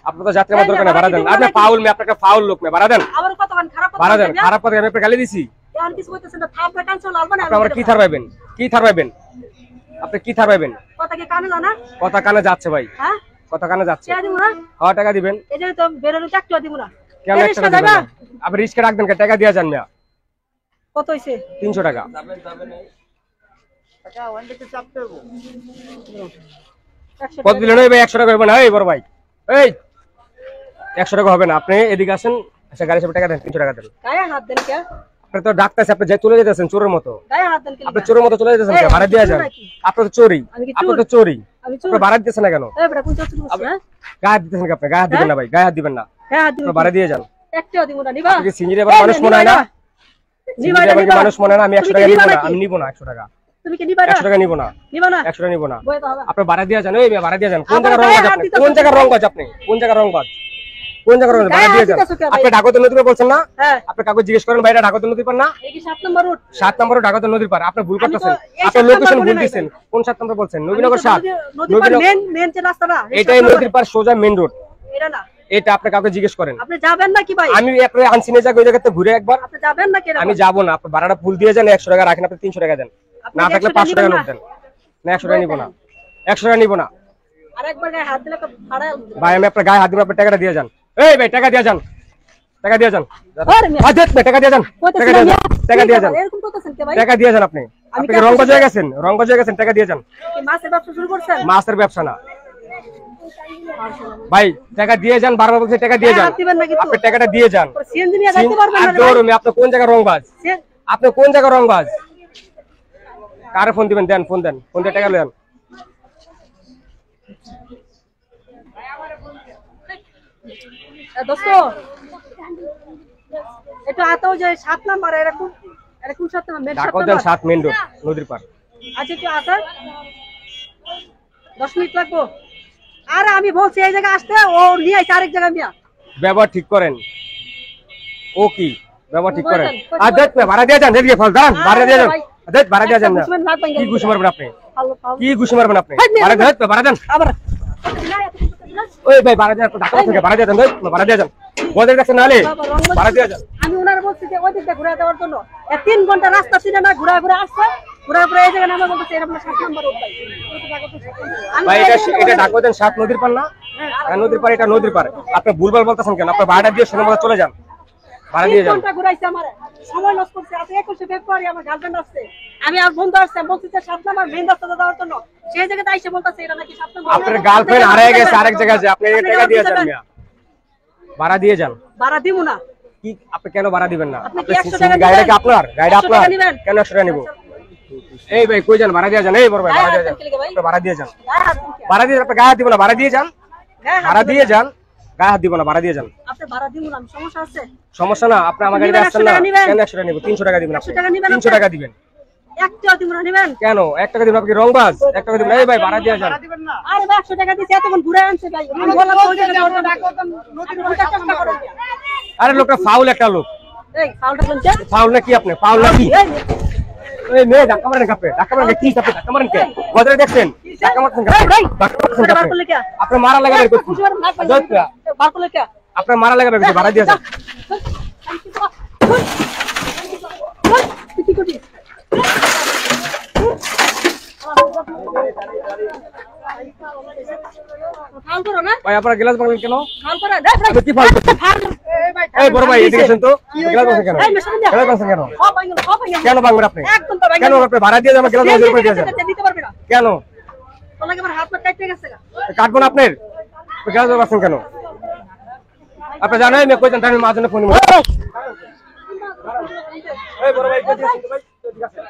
আপনার তো যাত্রী আমার দরকার নেই, ভাড়া দেন। আপনি ফাউল মে, আপনাকে ফাউল লোক মে, ভাড়া দেন। ভাড়া দেন। খারাপ কথা আমি আপনাকে গালি দিছি। আপনারা কি থার পাইবেন? কি থার পাইবেন? আপনি কি থার পাইবেন? কথা কি কানে জানা? কথা কানে যাচ্ছে ভাই। হ্যাঁ কথা কানে যাচ্ছে। টাকা দিব না? হ্যাঁ টাকা দিবেন। এই যে তো বেরোলে টাকা দিব না। কেন টাকা দিবেন না? আপনি রিস্কে রাখবেন, টাকা দিয়া যান মিয়া। কত হইছে? 300 টাকা। টাকা ওয়ান দিতে চাপতে হবে। কত দিলেন ভাই? 100 টাকা হবে না এই বড় ভাই। এই 100 টাকা হবে না। আপনি এদিকে আসেন, আচ্ছা গাড়ি সাথে টাকা দেন, 300 টাকা দেন। গায়ে হাত দেন কে? আপনি তো ডাকতেছে, আপনি যে চলে যেতেছেন চোরের মতো। গায়ে হাত দেন কে? আপনি চোরের মতো চলে যেতেছেন কেন? ভাড়া দিয়ে যান। আপনি তো চোরই। আপনি তো চোরই। আপনি ভাড়া দিতেছেন না কেন? এই বড় কোন চোর বসে? হ্যাঁ গায়ে দিতেছেন কি আপনি? গায়ে দিবেন না ভাই, গায়ে দিবেন না। হ্যাঁ হাত দিন। ভাড়া দিয়ে যান। একটা দিব না, নিবা? আপনি সিঙ্গিরে মানুষ মনে হয় না? নিবা না, মানুষ মনে হয় না? আমি 100 টাকা নিব না, আমি নিব না 100 টাকা। তুমি কি নিবা না? 100 টাকা নিব না। নিবা না? 100 টাকা নিব না। বই তো হবে। আপনি ভাড়া দিয়ে যান। ওই ভাড়া দিয়ে যান। কোন জায়গার রং বাজ আপনি? কোন জায়গার রং বাজ আপনি? কোন জায়গার রং বাজ? কোন জায়গার রং? ভাড়া দিয়ে যান। আপনি ঢাকাতে নদীর পার বলছেন না? হ্যাঁ। আপনি কাগজ জিজ্ঞেস করেন ভাইরা ঢাকাতে নদীর পার না? এই কি 7 নম্বর রুট? 7 নম্বর ঢাকাতে নদীর পার। আপনি ভুল করতেছেন। আপনি লোকেশন ভুল দিয়েছেন। কোন 7 নম্বর বলছেন? নবীনগর 7। নদীর পার মেন যে রাস্তাটা। এটাই নদীর পার সোজা মেইন রোড। এটা না। এটা আপনি কাউকে জিজ্ঞেস করেন। আপনি যাবেন নাকি ভাই? আমি আপনি আনসিনে যাক ওই জায়গাতে ঘুরে একবার। আপনি যাবেন নাকি? আমি যাব না। আপনি ভাড়াটা ফুল দিয়ে যান, 100 টাকা রাখেন, আপনি 300 টাকা দেন। না থাকলে 500 টাকা নোট দেন। না 100 টাকা নিব না। 100 টাকা নিব না। আরেকবার গায়ে হাত দিলে ভাড়া ভাই আমি আপনার গায়ে হাত দিব, আপনি টাকাটা দিয়ে যান। এই ভাই টাকা দিয়ে যান। টাকা দিয়ে যান। আদেত ভাই টাকা দিয়ে যান। টাকা দিয়ে যান। টাকা দিয়ে যান। এরকম করতেছেন কে ভাই? টাকা দিয়ে যান আপনি। আপনি রং বাজে গেছেন, রং বাজে গেছেন, টাকা দিয়ে যান। কি মাছের ব্যবসা শুরু করছেন? মাছের ব্যবসা না ভাই, টাকা দিয়ে যান। বারবার বলছি টাকা দিয়ে যান। আপনি টাকাটা দিয়ে যান। সিএনজি নিয়ে যাইতে পারবেন না। দৌড়মি, আপনি কোন জায়গা রংবাজ? আপনি কোন জায়গা রংবাজ? কারে ফোন দিবেন? দেন, ফোন দেন। ফোন দিয়ে টাকা নেন। দোস্ত এটা আতো যে 7 নাম্বার এরকম 7 number main 7 Dhaka 7 main road নদীর পার। আচ্ছা একটু আসেন, 10 মিনিট লাগবে। আর আমি বলছি এই জায়গা আসতে, ও নিয়ে আইছে আরেক জায়গা মিয়া। ব্যবহার ঠিক করেন। ও কি ব্যবহার ঠিক করেন? আদেত না ভাড়া দিয়ে যান। এদিকে ফল দাঁড়ান, ভাড়া দিয়ে যান। আদেত ভাড়া দিয়ে যান না। কি ঘুষি মারবেন আপনি? কি ঘুষি মারবেন আপনি? ভাড়া দেন, ভাড়া দেন। আবার ওই ভাই ভাড়া দেন, ঢাকা থেকে ভাড়া দিয়ে দেন। ভাড়া দিয়ে যান। বলে দেখছেন নালে ভাড়া দিয়ে যান। আমি ওনার বলছি যে ওই দিকটা ঘুরে দেওয়ার জন্য 3 ঘন্টা রাস্তা ছিল না, ঘুরে ঘুরে আসছে, ঘুরে ঘুরে এই জায়গা নামে বলতেছে এরকম 7 নাম্বার রোড ভাই। ভাই এটা ঢাকা দেন 7 নদীর পার না? হ্যাঁ নদীর পার, এটা নদীর পার। আপনি ভুলভাল বলতেছেন কেন? আপনি ভাড়া দিয়ে সোনার মতো চলে যান। ভাড়া দিয়ে যান। 3 ঘন্টা ঘুরাইছে আমারে, সময় লস করছে। আজ 21 ফেব্রুয়ারি আমার গার্লফ্রেন্ড আসছে, আমি আর বন্ধু আসছে, বলছি যে 7 নাম্বার মেইন রাস্তা দেওয়ার জন্য। সেই জায়গাতে আইসে বলতেছে এটা নাকি 7 নাম্বার। আপনার গার্লফ্রেন্ড হারিয়ে গেছে আরেক জায়গায়, যে আপনি টাকা দিয়ে যান মিয়া। ভাড়া দিয়ে যান। ভাড়া দিব না। কি আপনি কেন ভাড়া দিবেন না? আপনি 100 টাকা গাড়িটা কি আপনার? গাড়িটা আপনার? কেন 100 টাকা নিব? আচ্ছা। এই ভাই কই যান? ভাড়া দিয়ে যান। এই বড় ভাই ভাড়া দিয়ে যান। ভাড়া দিয়ে যান। ভাড়া দিয়ে আপনি গায়ে দিব না, ভাড়া দিয়ে যান। ভাড়া দিয়ে যান। গায়ে হাত দিব না, ভাড়া দিয়ে যান। আপনি ভাড়া দিব না, সমস্যা আছে? সমস্যা না, আপনি আমার গাড়িতে আসছেন না। কেন 100 টাকা নিব? 300 টাকা দিবেন আপনি। 300 টাকা দিবেন। 1 টাকা দিব না, নেবেন? কেন 1 টাকা দিবেন? আপনি রংবাজ? 1 টাকা দিবেন। এই ভাই ভাড়া দিয়ে যান। আরে ভাই 100 টাকা দিছি, এতক্ষণ ঘুরে আনছে ভাই। আমি বললাম ওই জায়গা যাও, চেষ্টা করো। আরে লোকটা ফাউল একটা লোক। এই ফাউলটা কোনটা? ফাউল না কি আপনি? ফাউল না কি? এই মেয়ে ধাক্কা মারেন কাপে, ধাক্কা মারেন কি কাপে? ধাক্কা মারেন কে? গজরে দেখছেন? ধাক্কা মারছেন কাপে। ধাক্কা মারছেন কাপে। আপনি মারা লাগা রে করছেন। বার করলে কে? আপনি মারা লাগা রে ভাড়া দিয়ে যান। কি করবি? ফাউল করো না ভাই আপনারা গ্লাস ভাঙলেন কেন? ফাউল করো না আপনি কি ফাউল করছেন? এই বড় ভাই এদিকে আসেন তো। গ্লাস ভাঙছেন কেন? গ্লাস ভাঙছেন কেন? কেন ভাঙবেন আপনি? একদম তো ভাঙবেন। কেন আপনি ভাড়া দিয়ে যাবেন? গ্লাস ভাঙতে দিয়ে যান। দিতে পারবে না কেন? তোমাকে আমার হাত পা কাটতে গেছে। কাটবো না আপনার? গ্লাস ভাঙছেন কেন? আপনি জানেন আমি কই যান? আমি মাঝখানে ফোন দিই। এই বড় ভাই কই দিয়েছেন ভাই? ঠিক আছে।